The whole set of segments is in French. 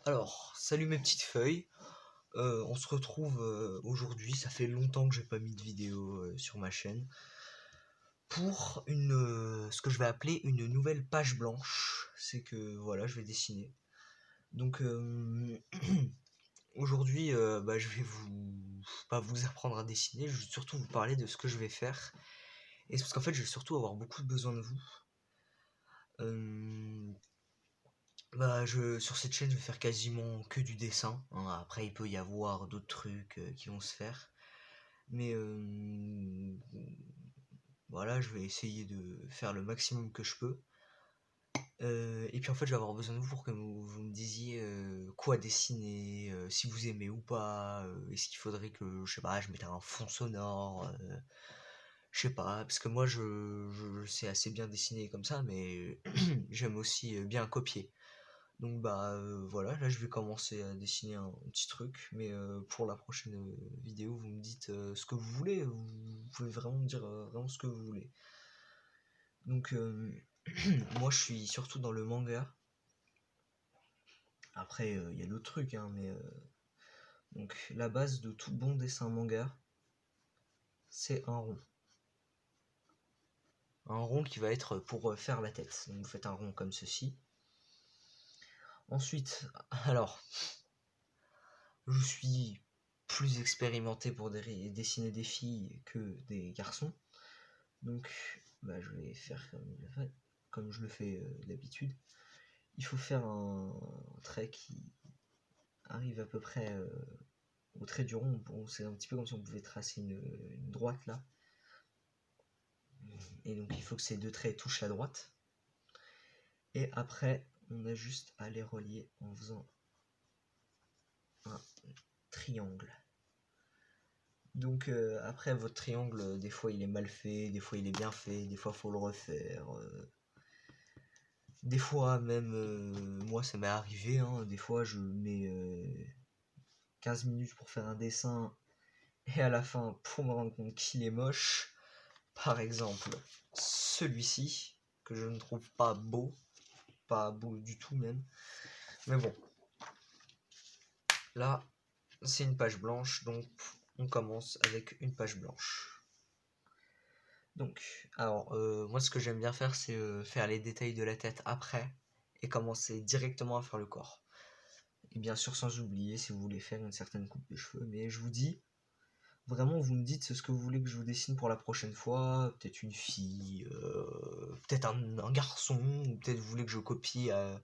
Alors, salut mes petites feuilles. On se retrouve aujourd'hui. Ça fait longtemps que j'ai pas mis de vidéo sur ma chaîne pour ce que je vais appeler une nouvelle page blanche. C'est que voilà, je vais dessiner. Donc aujourd'hui, je vais pas vous apprendre à dessiner. Je vais surtout vous parler de ce que je vais faire. Et c'est parce qu'en fait, je vais surtout avoir beaucoup de besoin de vous. Sur cette chaîne, je vais faire quasiment que du dessin, hein. Après, il peut y avoir d'autres trucs qui vont se faire. Mais voilà, je vais essayer de faire le maximum que je peux. Et puis en fait, je vais avoir besoin de vous pour que vous me disiez quoi dessiner, si vous aimez ou pas. Est-ce qu'il faudrait que, je sais pas, je mette un fond sonore, je sais pas, parce que moi je sais assez bien dessiner comme ça, mais j'aime aussi bien copier. Donc voilà, là je vais commencer à dessiner un petit truc, mais pour la prochaine vidéo, vous me dites ce que vous voulez, vous pouvez vraiment me dire vraiment ce que vous voulez. Donc moi je suis surtout dans le manga. Après il y a d'autres trucs, hein, mais donc la base de tout bon dessin manga, c'est un rond. Un rond qui va être pour faire la tête. Donc vous faites un rond comme ceci. Ensuite, alors, je suis plus expérimenté pour dessiner des filles que des garçons. Donc je vais faire comme je le fais d'habitude. Il faut faire un trait qui arrive à peu près au trait du rond. Bon, c'est un petit peu comme si on pouvait tracer une droite là. Et donc il faut que ces deux traits touchent la droite. Et après, on a juste à les relier en faisant un triangle. Donc après, votre triangle, des fois il est mal fait, des fois il est bien fait, des fois il faut le refaire. Des fois même, moi ça m'est arrivé, hein, des fois je mets 15 minutes pour faire un dessin et à la fin, pour me rendre compte qu'il est moche, par exemple celui-ci, que je ne trouve pas beau du tout même. Mais bon, là c'est une page blanche, donc on commence avec une page blanche. Donc, alors, moi ce que j'aime bien faire, c'est faire les détails de la tête après et commencer directement à faire le corps. Et bien sûr, sans oublier si vous voulez faire une certaine coupe de cheveux, mais je vous dis, vraiment, vous me dites ce que vous voulez que je vous dessine pour la prochaine fois. Peut-être une fille, peut-être un garçon, ou peut-être vous voulez que je copie un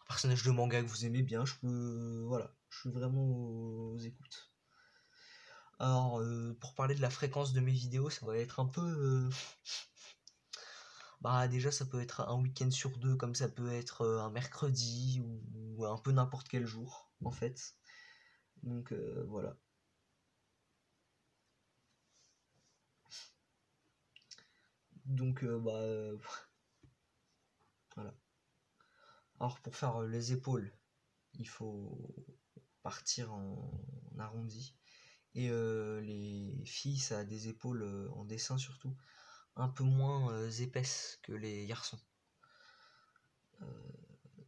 personnage de manga que vous aimez bien. Voilà, je suis vraiment aux écoutes. Alors, pour parler de la fréquence de mes vidéos, ça va être un peu... déjà, ça peut être un week-end sur deux, comme ça peut être un mercredi, ou un peu n'importe quel jour, en fait. Donc, voilà. Donc, voilà. Alors, pour faire les épaules, il faut partir en arrondi. Et les filles, ça a des épaules en dessin surtout un peu moins épaisses que les garçons.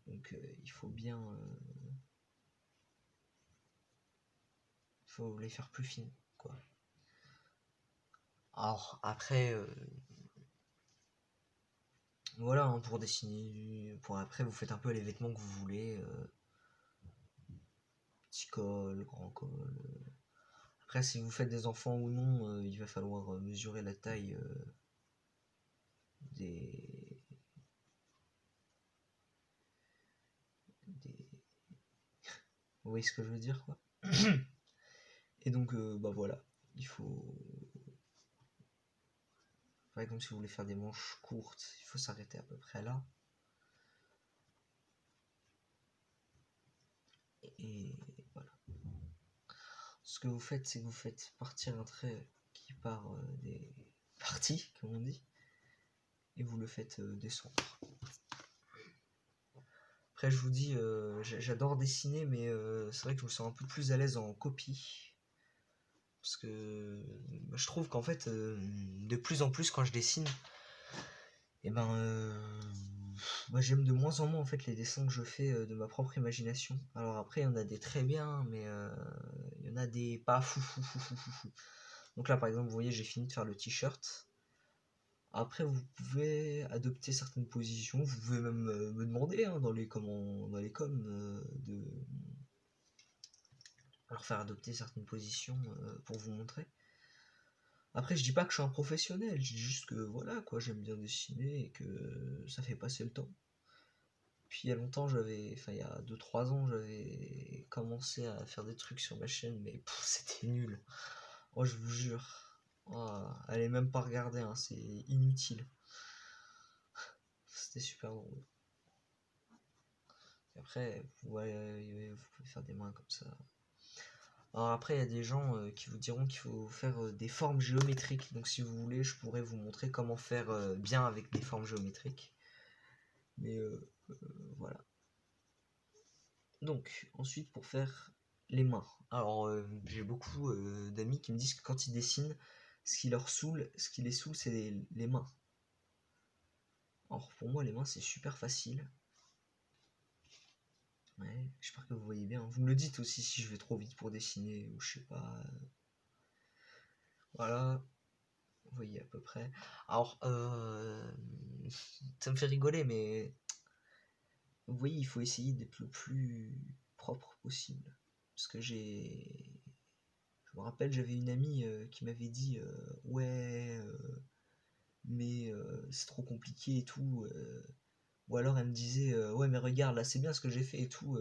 Donc il faut bien, il faut les faire plus fines, quoi. Alors après, voilà, hein, pour dessiner, pour après vous faites un peu les vêtements que vous voulez, petit col, grand col. Après, si vous faites des enfants ou non, il va falloir mesurer la taille des, des... Vous voyez ce que je veux dire, quoi. Et donc, voilà, il faut... Par exemple, si vous voulez faire des manches courtes, il faut s'arrêter à peu près là. Et voilà. Ce que vous faites, c'est que vous faites partir un trait qui part des parties, comme on dit, et vous le faites descendre. Après, je vous dis, j'adore dessiner, mais c'est vrai que je me sens un peu plus à l'aise en copie. Parce que je trouve qu'en fait, de plus en plus, quand je dessine, et Moi j'aime de moins en moins en fait les dessins que je fais de ma propre imagination. Alors après il y en a des très bien, mais il y en a des pas fou fou fou fou fou fou. Donc là par exemple vous voyez j'ai fini de faire le t-shirt. Après vous pouvez adopter certaines positions, vous pouvez même me demander hein, dans les coms de leur faire adopter certaines positions pour vous montrer. Après, je dis pas que je suis un professionnel, je dis juste que voilà, quoi, j'aime bien dessiner et que ça fait passer le temps. Puis il y a longtemps, il y a 2-3 ans, j'avais commencé à faire des trucs sur ma chaîne, mais c'était nul. Oh, je vous jure. Oh, allez même pas regarder, hein, c'est inutile. C'était super drôle. Et après, vous pouvez faire des mains comme ça. Alors après, il y a des gens qui vous diront qu'il faut faire des formes géométriques. Donc si vous voulez, je pourrais vous montrer comment faire bien avec des formes géométriques. Mais voilà. Donc ensuite, pour faire les mains. Alors j'ai beaucoup d'amis qui me disent que quand ils dessinent, ce qui les saoule, c'est les mains. Alors pour moi, les mains, c'est super facile. Ouais, j'espère que vous voyez bien. Vous me le dites aussi si je vais trop vite pour dessiner ou je sais pas. Voilà. Vous voyez à peu près. Alors, ça me fait rigoler, mais vous voyez, il faut essayer d'être le plus propre possible. Parce que je me rappelle, j'avais une amie qui m'avait dit ouais, mais c'est trop compliqué et tout. Ou alors elle me disait ouais, mais regarde, là c'est bien ce que j'ai fait et tout.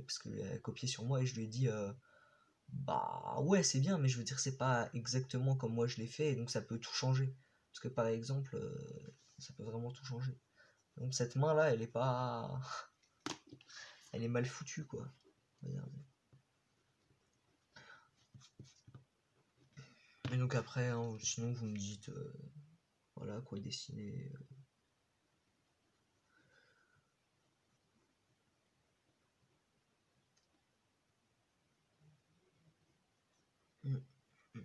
Parce qu'elle a copié sur moi et je lui ai dit bah ouais, c'est bien, mais je veux dire, c'est pas exactement comme moi je l'ai fait, et donc ça peut tout changer. Parce que par exemple, ça peut vraiment tout changer. Donc cette main-là, elle est pas. Elle est mal foutue, quoi. Regardez. Et donc après, hein, sinon vous me dites, voilà, quoi dessiner. Mm, mm,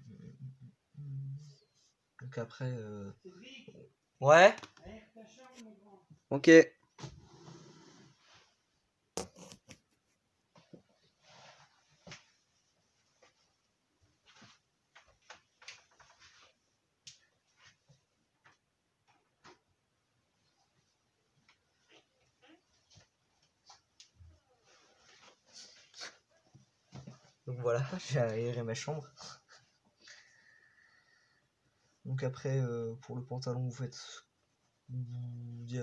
mm. Donc après. Ouais. Ok. Donc voilà, j'ai aéré ma chambre. Donc après, pour le pantalon, vous faites. Il y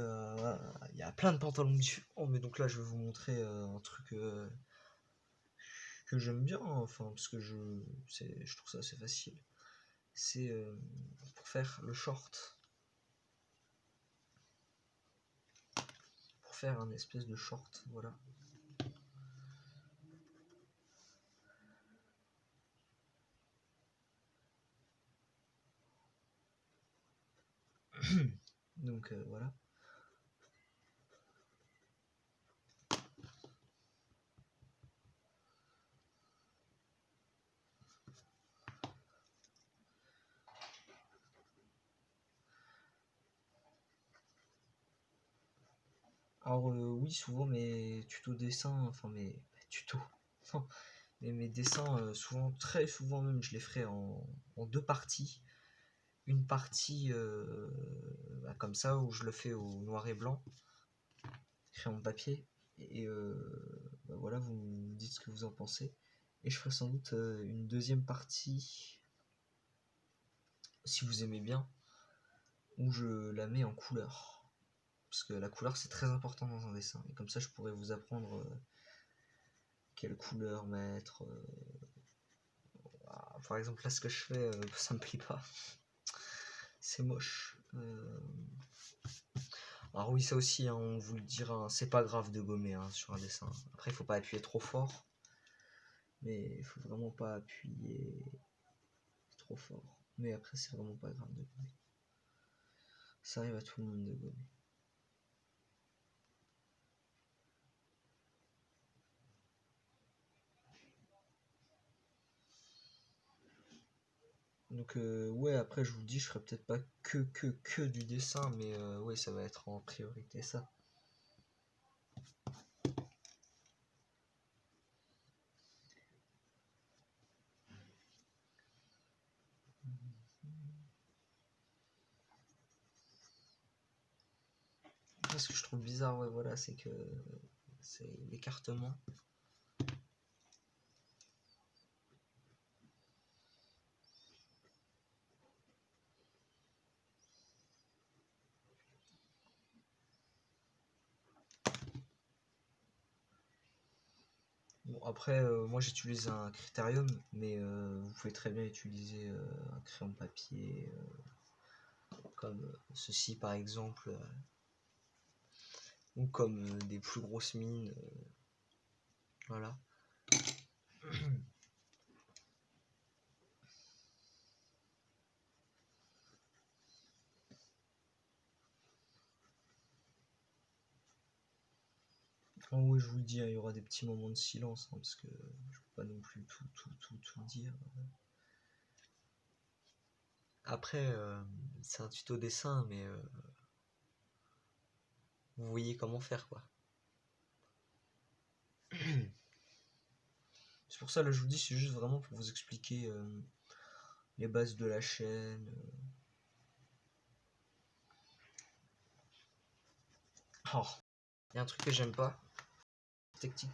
a plein de pantalons différents, mais donc là, je vais vous montrer un truc que j'aime bien, enfin, parce que je trouve ça assez facile. C'est pour faire le short. Pour faire un espèce de short, voilà. Donc voilà. Alors oui, souvent mes tutos dessins, enfin mes tutos, non, mais mes dessins, souvent, très souvent même, je les ferai en deux parties. Une partie bah, comme ça, où je le fais au noir et blanc, crayon papier, et bah, voilà, vous me dites ce que vous en pensez. Et je ferai sans doute une deuxième partie, si vous aimez bien, où je la mets en couleur. Parce que la couleur c'est très important dans un dessin. Et comme ça je pourrais vous apprendre quelle couleur mettre. Par exemple là ce que je fais, ça me plaît pas. C'est moche. Alors oui ça aussi, hein, on vous le dira, hein, c'est pas grave de gommer hein, sur un dessin. Après il faut pas appuyer trop fort. Mais il faut vraiment pas appuyer trop fort. Mais après c'est vraiment pas grave de gommer. Ça arrive à tout le monde de gommer. Donc ouais, après je vous le dis, je ferai peut-être pas que du dessin, mais ouais, ça va être en priorité ça. Ce que je trouve bizarre, ouais, voilà, c'est que c'est l'écartement. Bon, après, moi j'utilise un critérium, mais vous pouvez très bien utiliser un crayon papier, comme ceci par exemple, ou comme des plus grosses mines, voilà. Oh oui, je vous le dis, hein, il y aura des petits moments de silence, hein, parce que je peux pas non plus tout dire. Après, c'est un tuto dessin, mais vous voyez comment faire, quoi. C'est pour ça, là, je vous dis, c'est juste vraiment pour vous expliquer les bases de la chaîne. Oh, il y a un truc que j'aime pas. Tactique,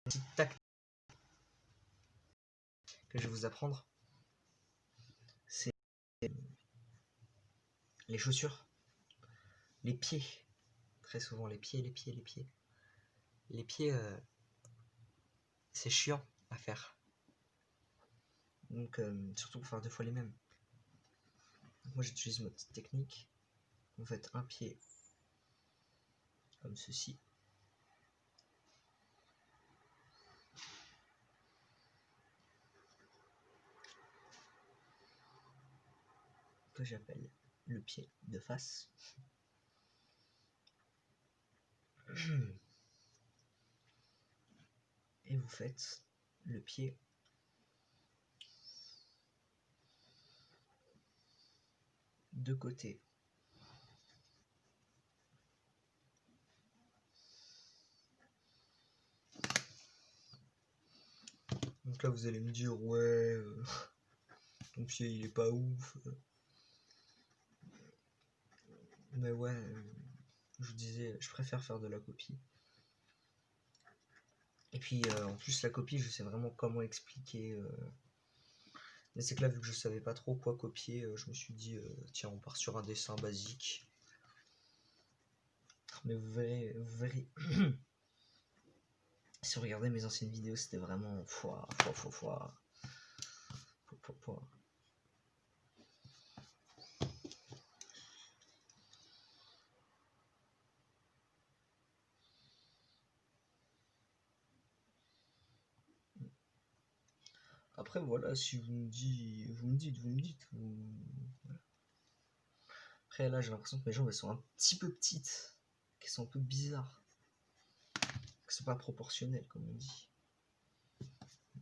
petite tac que je vais vous apprendre. C'est les chaussures, les pieds. Très souvent, les pieds. Les pieds, c'est chiant à faire. Donc, surtout pour faire 2 fois les mêmes. Donc, moi, j'utilise ma petite technique. Vous faites un pied comme ceci. Que j'appelle le pied de face. Et vous faites le pied de côté. Donc là vous allez me dire ouais ton pied il est pas ouf. Mais ouais, je vous disais, je préfère faire de la copie. Et puis en plus la copie, je sais vraiment comment expliquer. Mais c'est que là vu que je savais pas trop quoi copier, je me suis dit tiens on part sur un dessin basique. Mais vous verrez. Si vous regardez mes anciennes vidéos, c'était vraiment foi. Après voilà, si vous me dites, voilà. Après là j'ai l'impression que mes jambes elles sont un petit peu petites, qu'elles sont un peu bizarres, qu'elles sont pas proportionnelles comme on dit.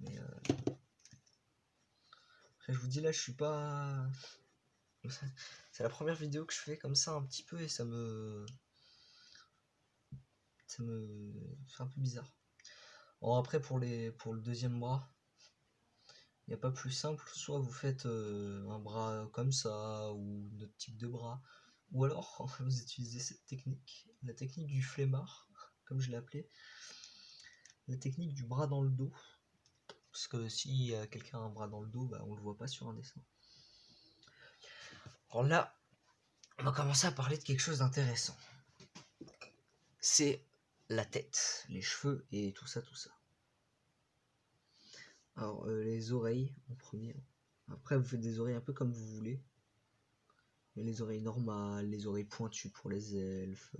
Mais après je vous dis là je suis pas. C'est la première vidéo que je fais comme ça un petit peu et ça me fait un peu bizarre. Bon après pour le deuxième bras, il n'y a pas plus simple, soit vous faites un bras comme ça ou notre type de bras, ou alors vous utilisez cette technique, la technique du flemmard, comme je l'ai appelé, la technique du bras dans le dos, parce que si quelqu'un a un bras dans le dos, bah, on le voit pas sur un dessin. Alors là, on va commencer à parler de quelque chose d'intéressant. C'est la tête, les cheveux et tout ça. Alors les oreilles en premier. Après vous faites des oreilles un peu comme vous voulez. Il y a les oreilles normales, les oreilles pointues pour les elfes.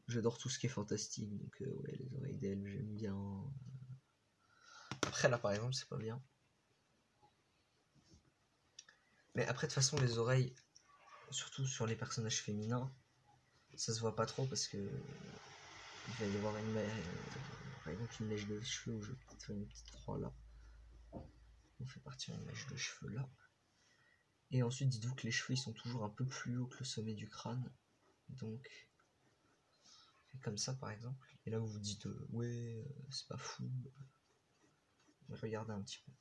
J'adore tout ce qui est fantastique, donc ouais, les oreilles d'elfes j'aime bien. Après là par exemple c'est pas bien. Mais après de toute façon les oreilles, surtout sur les personnages féminins, ça se voit pas trop parce que il va y avoir par exemple une mèche de cheveux où je vais peut-être faire une petite croix là. On fait partir une mèche de cheveux là. Et ensuite dites-vous que les cheveux ils sont toujours un peu plus haut que le sommet du crâne. Donc comme ça par exemple. Et là vous vous dites ouais c'est pas fou. Regardez un petit peu.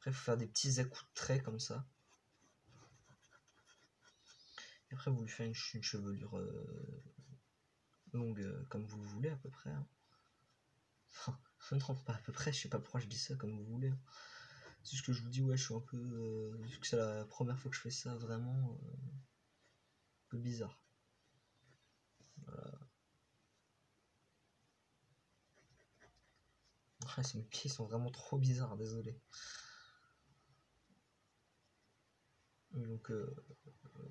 Après, il faut faire des petits à-coups de traits comme ça. Et après, vous lui faites une chevelure longue comme vous le voulez à peu près. Hein. Enfin, non, pas à peu près, je sais pas pourquoi je dis ça comme vous voulez. Hein. C'est juste que je vous dis, ouais, je suis un peu... vu que c'est la première fois que je fais ça, vraiment... un peu bizarre. Voilà. Ouais, mes pieds sont vraiment trop bizarres, désolé. Donc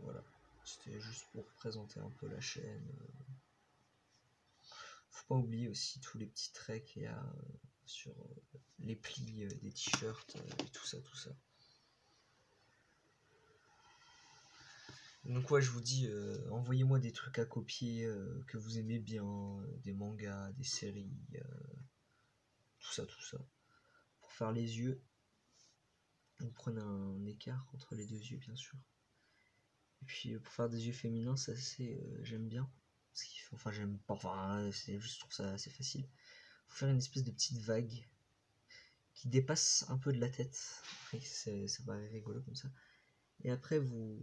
voilà, c'était juste pour présenter un peu la chaîne. Faut pas oublier aussi tous les petits traits qu'il y a sur les plis des t-shirts et tout ça, tout ça. Donc ouais, je vous dis, envoyez-moi des trucs à copier que vous aimez bien, des mangas, des séries, tout ça, tout ça. Pour faire les yeux, vous prenez un écart entre les deux yeux, bien sûr. Et puis pour faire des yeux féminins, c'est assez, j'aime bien. Enfin, j'aime pas, enfin, c'est juste, je trouve ça assez facile. Faut faire une espèce de petite vague qui dépasse un peu de la tête. Après, ça paraît rigolo comme ça. Et après, vous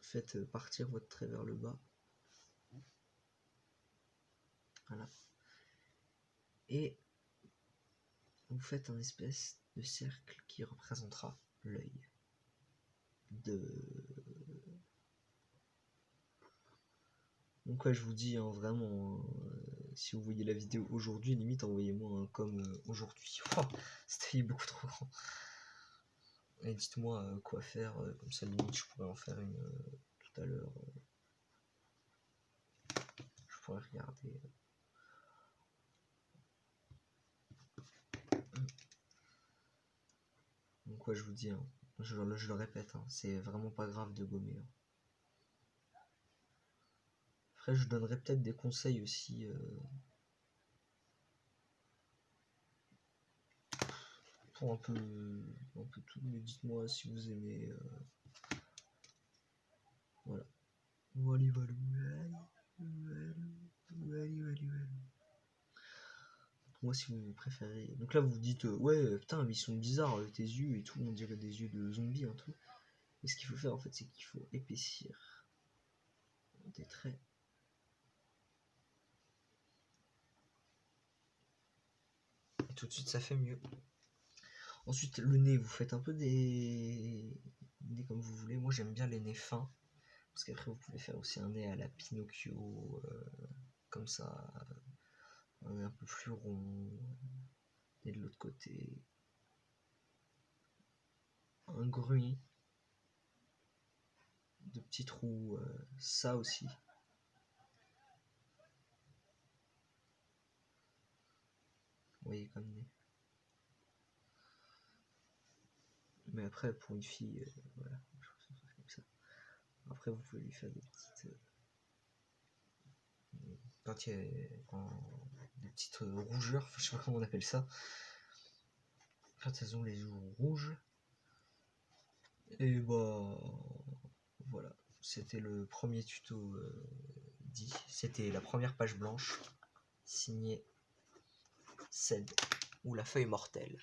faites partir votre trait vers le bas. Voilà. Et vous faites un espèce de cercle qui représentera l'œil. Donc ouais, je vous dis hein, vraiment, si vous voyez la vidéo aujourd'hui, limite envoyez-moi un comme aujourd'hui. Oh, c'était beaucoup trop grand. Et dites-moi quoi faire, comme ça limite je pourrais en faire une tout à l'heure. Je pourrais regarder. Donc ouais, je vous dis, hein, je le répète, hein, c'est vraiment pas grave de gommer. Hein. Après, je donnerai peut-être des conseils aussi. Pour un peu tout, mais dites-moi si vous aimez. Voilà. Moi, si vous préférez. Donc là, vous vous dites, ouais, putain, mais ils sont bizarres, tes yeux et tout, on dirait des yeux de zombies, un truc. Et ce qu'il faut faire, en fait, c'est qu'il faut épaissir des traits. Et tout de suite, ça fait mieux. Ensuite, le nez, vous faites un peu des nez comme vous voulez. Moi, j'aime bien les nez fins. Parce qu'après, vous pouvez faire aussi un nez à la Pinocchio, comme ça, un nez un peu plus rond. Et de l'autre côté, un gruy, de petits trous, ça aussi. Vous voyez comme nez. Mais après, pour une fille, voilà, je trouve ça comme ça. Après, vous pouvez lui faire des petites. Quand il y a des petites rougeurs, je sais pas comment on appelle ça. Quand elles ont les joues rouges. Et bah. Voilà. C'était le premier tuto dit. C'était la première page blanche. Signé Ced ou la feuille mortelle.